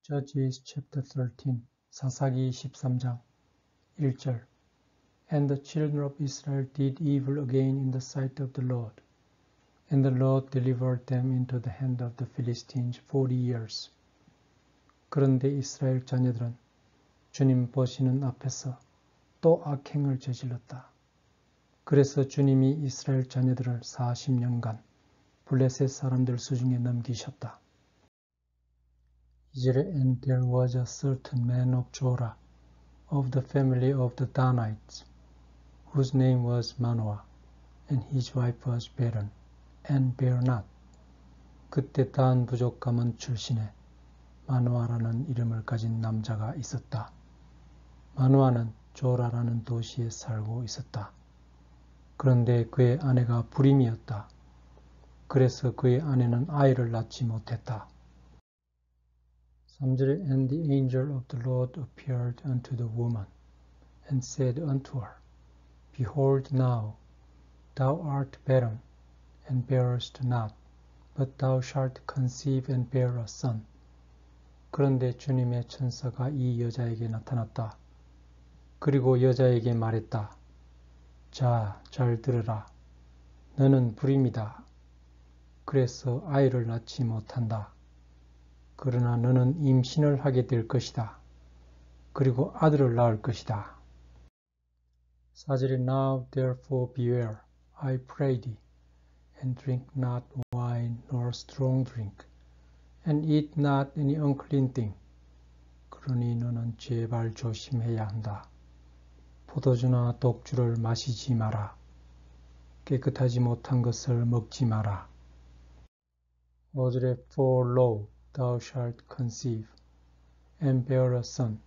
Judges chapter 13, 사사기 13장 1절. And the children of Israel did evil again in the sight of the Lord. And the Lord delivered them into the hand of the Philistines 40 years. 그런데 이스라엘 자녀들은 주님 보시는 앞에서 또 악행을 저질렀다. 그래서 주님이 이스라엘 자녀들을 40년간 블레셋 사람들 수중에 넘기셨다. And there was a certain man of Jorah, of the family of the Danites, whose name was Manoah, and his wife was barren, and bare not. 그때 단 부족 가문 출신의 마노아라는 이름을 가진 남자가 있었다. 마노아는 조라라는 도시에 살고 있었다. 그런데 그의 아내가 불임이었다. 그래서 그의 아내는 아이를 낳지 못했다. 3절에 And the angel of the Lord appeared unto the woman, and said unto her, Behold now, thou art barren, and bearest not, but thou shalt conceive and bear a son. 그런데 주님의 천사가 이 여자에게 나타났다. 그리고 여자에게 말했다. 자, 잘 들으라. 너는 불임이다. 그래서 아이를 낳지 못한다. 그러나 너는 임신을 하게 될 것이다. 그리고 아들을 낳을 것이다. 4절에 Now therefore beware, I pray thee, and drink not wine nor strong drink, and eat not any unclean thing. 그러니 너는 제발 조심해야 한다. 포도주나 독주를 마시지 마라. 깨끗하지 못한 것을 먹지 마라. 5절에 For lo, thou shalt conceive, and bear a son,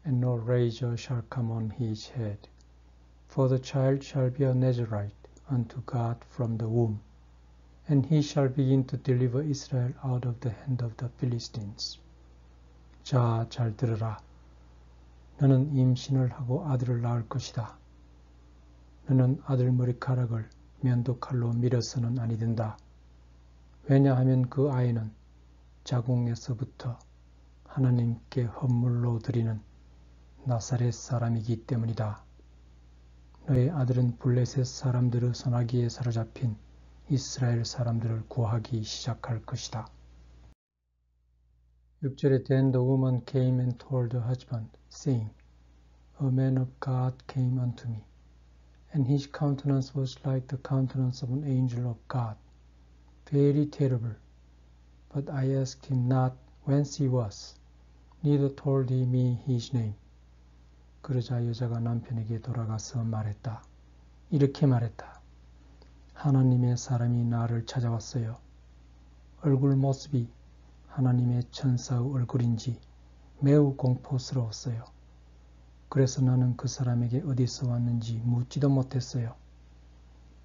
and no razor shall come on his head. For the child shall be a Nazarite unto God from the womb, and he shall begin to deliver Israel out of the hand of the Philistines. 자, 잘 들으라. 너는 임신을 하고 아들을 낳을 것이다. 너는 아들 머리카락을 면도칼로 밀어서는 아니 된다. 왜냐하면 그 아이는 자궁에서부터 하나님께 헌물로 드리는 나사렛 사람이기 때문이다. 너의 아들은 블레셋 사람들의 손아귀에 사로잡힌 이스라엘 사람들을 구하기 시작할 것이다. 6절에 Then the woman came and told her husband, saying, A man of God came unto me, and his countenance was like the countenance of an angel of God, very terrible. But I asked him not whence he was, neither told he me his name. 그러자 여자가 남편에게 돌아가서 말했다. 이렇게 말했다. 하나님의 사람이 나를 찾아왔어요. 얼굴 모습이 하나님의 천사의 얼굴인지 매우 공포스러웠어요. 그래서 나는 그 사람에게 어디서 왔는지 묻지도 못했어요.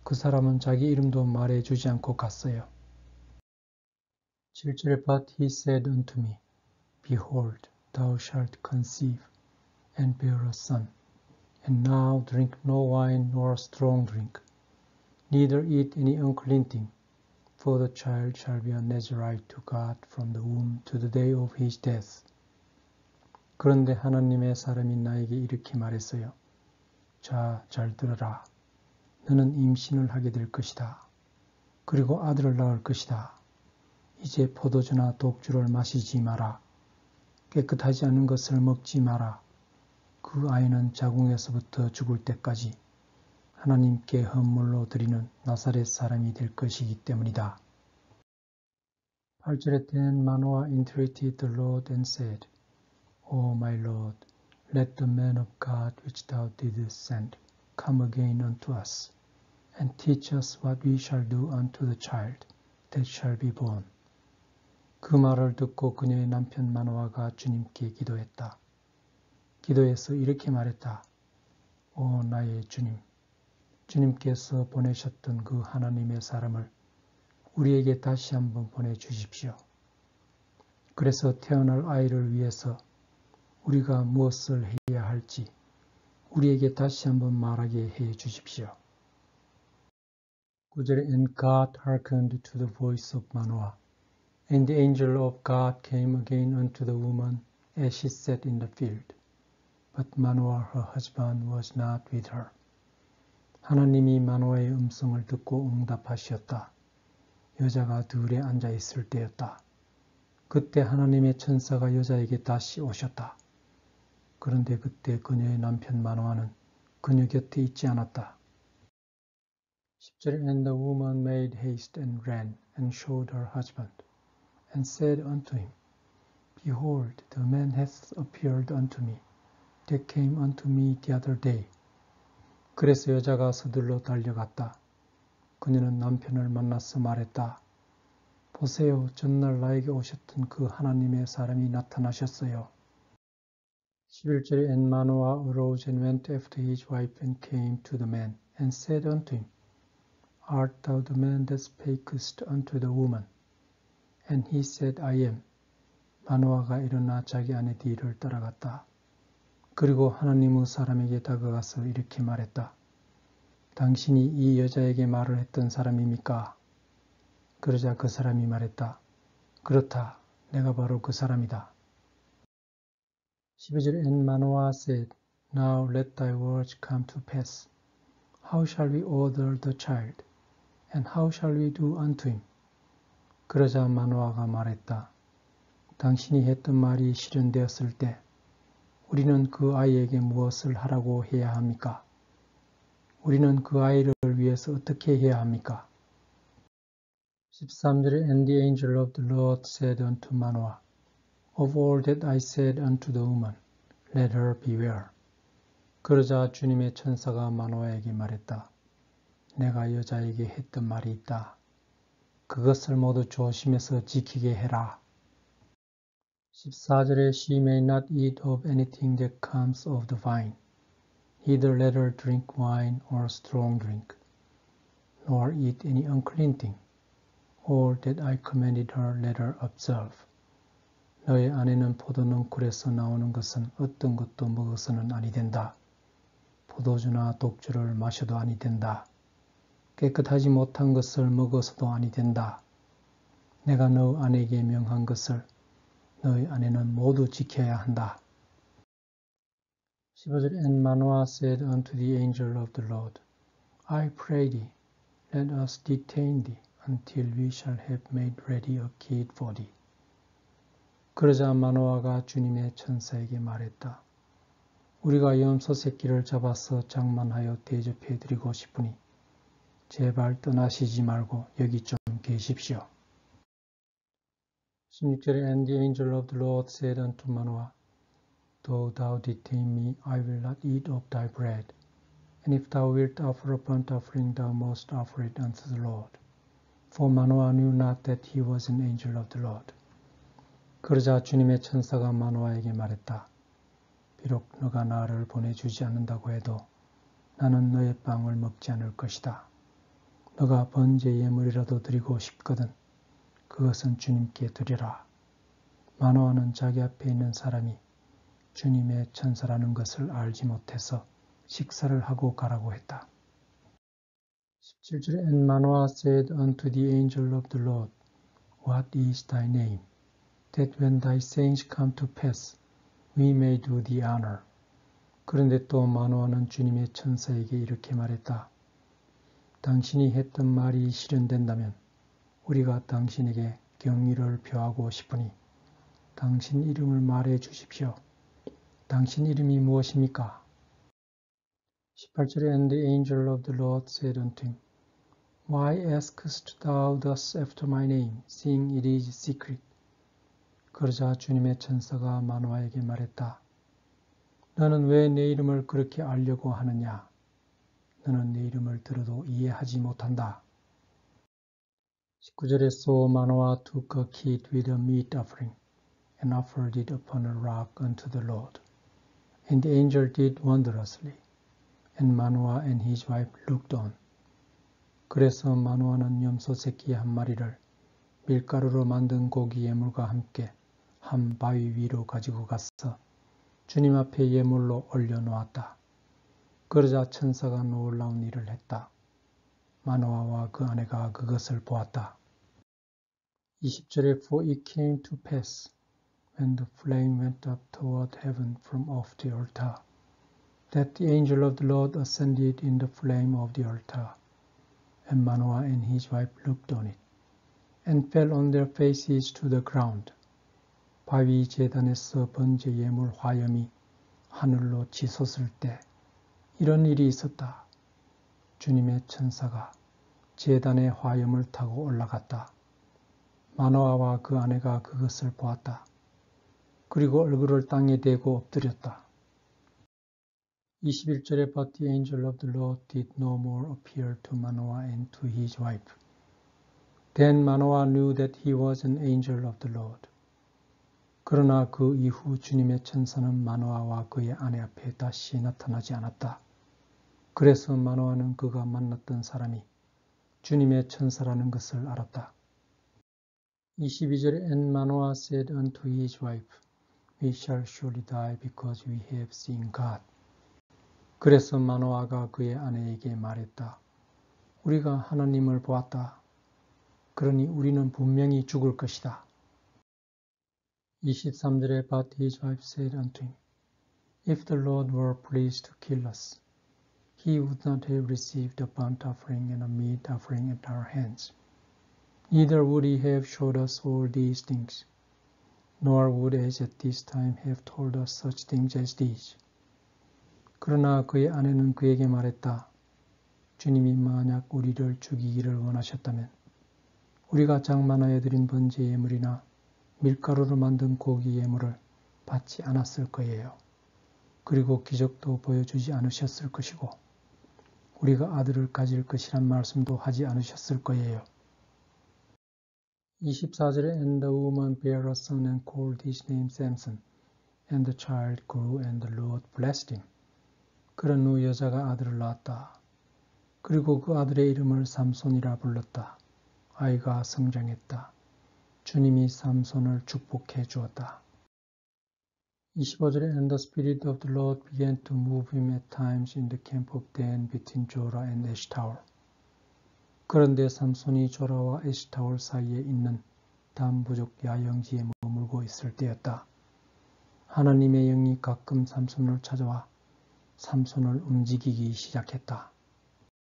그 사람은 자기 이름도 말해주지 않고 갔어요. 7절에 But he said unto me, Behold, thou shalt conceive, and bear a son, and now drink no wine nor strong drink, neither eat any unclean thing, for the child shall be a Nazarite to God from the womb to the day of his death. 그런데 하나님의 사람이 나에게 이렇게 말했어요. 자, 잘 들으라. 너는 임신을 하게 될 것이다. 그리고 아들을 낳을 것이다. 이제 포도주나 독주를 마시지 마라. 깨끗하지 않은 것을 먹지 마라. 그 아이는 자궁에서부터 죽을 때까지 하나님께 헌물로 드리는 나사렛 사람이 될 것이기 때문이다. 8절에 Then Manoah entreated the Lord and said, O my Lord, let the man of God which thou didst send come again unto us, and teach us what we shall do unto the child that shall be born. 그 말을 듣고 그녀의 남편 마노아가 주님께 기도했다. 기도해서 이렇게 말했다. 오 나의 주님, 주님께서 보내셨던 그 하나님의 사람을 우리에게 다시 한번 보내주십시오. 그래서 태어날 아이를 위해서 우리가 무엇을 해야 할지 우리에게 다시 한번 말하게 해 주십시오. 9절에 And God hearkened to the voice of Manoah, And the angel of God came again unto the woman as she sat in the field. But Manoah her husband was not with her. 하나님이 마노아의 음성을 듣고 응답하시었다. 여자가 들에 앉아 있을 때였다. 그때 하나님의 천사가 여자에게 다시 오셨다. 그런데 그때 그녀의 남편 마노아는 그녀 곁에 있지 않았다. 10절 And the woman made haste and ran and showed her husband and said unto him, Behold, the man hath appeared unto me that came unto me the other day. 그래서 여자가 서둘러 달려갔다. 그녀는 남편을 만나서 말했다. 보세요, 전날 나에게 오셨던 그 하나님의 사람이 나타나셨어요. 11절에 And Manoah arose and went after his wife and came to the man and said unto him, Art thou the man that spakest unto the woman? And he said, I am. 마노아가 일어나 자기 아내 뒤를 따라갔다. 그리고 하나님의 사람에게 다가가서 이렇게 말했다. 당신이 이 여자에게 말을 했던 사람입니까? 그러자 그 사람이 말했다. 그렇다. 내가 바로 그 사람이다. 12절 And Manoah said, Now let thy words come to pass. How shall we order the child? And how shall we do unto him? 그러자 마노아가 말했다. 당신이 했던 말이 실현되었을 때 우리는 그 아이에게 무엇을 하라고 해야 합니까? 우리는 그 아이를 위해서 어떻게 해야 합니까? 13절에 And the angel of the Lord said unto Manoah, Of all that I said unto the woman, let her beware. 그러자 주님의 천사가 마노아에게 말했다. 내가 여자에게 했던 말이 있다. 그것을 모두 조심해서 지키게 해라. 14절에 She may not eat of anything that comes of the vine, neither let her drink wine or strong drink, nor eat any unclean thing. All that I commanded her let her observe. 너의 아내는 포도 넝쿨에서 나오는 것은 어떤 것도 먹어서는 아니 된다. 포도주나 독주를 마셔도 아니 된다. 깨끗하지 못한 것을 먹어서도 아니 된다. 내가 너 아내에게 명한 것을 너희 아내는 모두 지켜야 한다. 15절 And Manoah said unto the angel of the Lord, I pray thee, let us detain thee until we shall have made ready a kid for thee. 그러자 마노아가 주님의 천사에게 말했다. 우리가 염소 새끼를 잡아서 장만하여 대접해 드리고 싶으니 제발 떠나시지 말고 여기 좀 계십시오. 16절에 And the angel of the Lord said unto Manoah, Though thou detain me, I will not eat of thy bread. And if thou wilt offer a burnt offering, thou must offer it unto the Lord. For Manoah knew not that he was an angel of the Lord. 그러자 주님의 천사가 마노아에게 말했다. 비록 너가 나를 보내주지 않는다고 해도 나는 너의 빵을 먹지 않을 것이다. 너가 번제 예물이라도 드리고 싶거든 그것은 주님께 드리라. 마노아는 자기 앞에 있는 사람이 주님의 천사라는 것을 알지 못해서 식사를 하고 가라고 했다. 17절에 And Manoah said unto the angel of the Lord, What is thy name? That when thy sayings come to pass, we may do thee honor. 그런데 또 마노아는 주님의 천사에게 이렇게 말했다. 당신이 했던 말이 실현된다면 우리가 당신에게 경의를 표하고 싶으니 당신 이름을 말해 주십시오. 당신 이름이 무엇입니까? 18절에 And the angel of the Lord said unto him, Why askest thou thus after my name, seeing it is secret? 그러자 주님의 천사가 마노아에게 말했다. 너는 왜 내 이름을 그렇게 알려고 하느냐? 너는 내 이름을 들어도 이해하지 못한다. 19절에 So Manoah took a kid with a meat offering and offered it upon a rock unto the Lord. And the angel did wondrously. And Manoah and his wife looked on. 그래서 마노아는 염소 새끼 한 마리를 밀가루로 만든 고기 예물과 함께 한 바위 위로 가지고 갔어 주님 앞에 예물로 올려놓았다. 그러자 천사가 놀라운 일을 했다. 마노아와 그 아내가 그것을 보았다. 20절에 For it came to pass when the flame went up toward heaven from off the altar, that the angel of the Lord ascended in the flame of the altar, and Manoah and his wife looked on it, and fell on their faces to the ground. 바위 제단에서 번제 예물 화염이 하늘로 치솟을 때 이런 일이 있었다. 주님의 천사가 제단의 화염을 타고 올라갔다. 마노아와 그 아내가 그것을 보았다. 그리고 얼굴을 땅에 대고 엎드렸다. 21절에 But the angel of the Lord did no more appear to Manoah and to his wife. Then Manoah knew that he was an angel of the Lord. 그러나 그 이후 주님의 천사는 마노아와 그의 아내 앞에 다시 나타나지 않았다. 그래서 마노아는 그가 만났던 사람이 주님의 천사라는 것을 알았다. 22절에 And Manoah said unto his wife, We shall surely die because we have seen God. 그래서 마노아가 그의 아내에게 말했다. 우리가 하나님을 보았다. 그러니 우리는 분명히 죽을 것이다. 23절에 But his wife said unto him, If the Lord were pleased to kill us, he would not have received a burnt offering and a meat offering at our hands. Neither would he have showed us all these things, nor would as at this time have told us such things as these. 그러나 그의 아내는 그에게 말했다. 주님이 만약 우리를 죽이기를 원하셨다면 우리가 장만하여 드린 번제 예물이나 밀가루로 만든 고기 예물을 받지 않았을 거예요. 그리고 기적도 보여주지 않으셨을 것이고 우리가 아들을 가질 것이란 말씀도 하지 않으셨을 거예요. 24절에 And the woman bare a son and called his name Samson. And the child grew and the Lord blessed him. 그런 후 여자가 아들을 낳았다. 그리고 그 아들의 이름을 삼손이라 불렀다. 아이가 성장했다. 주님이 삼손을 축복해 주었다. 25절에 And the Spirit of the Lord began to move him at times in the camp of Dan between Jorah and Eshtaol. 그런데 삼손이 조라와 에시타올 사이에 있는 단 부족 야영지에 머물고 있을 때였다. 하나님의 영이 가끔 삼손을 찾아와 삼손을 움직이기 시작했다.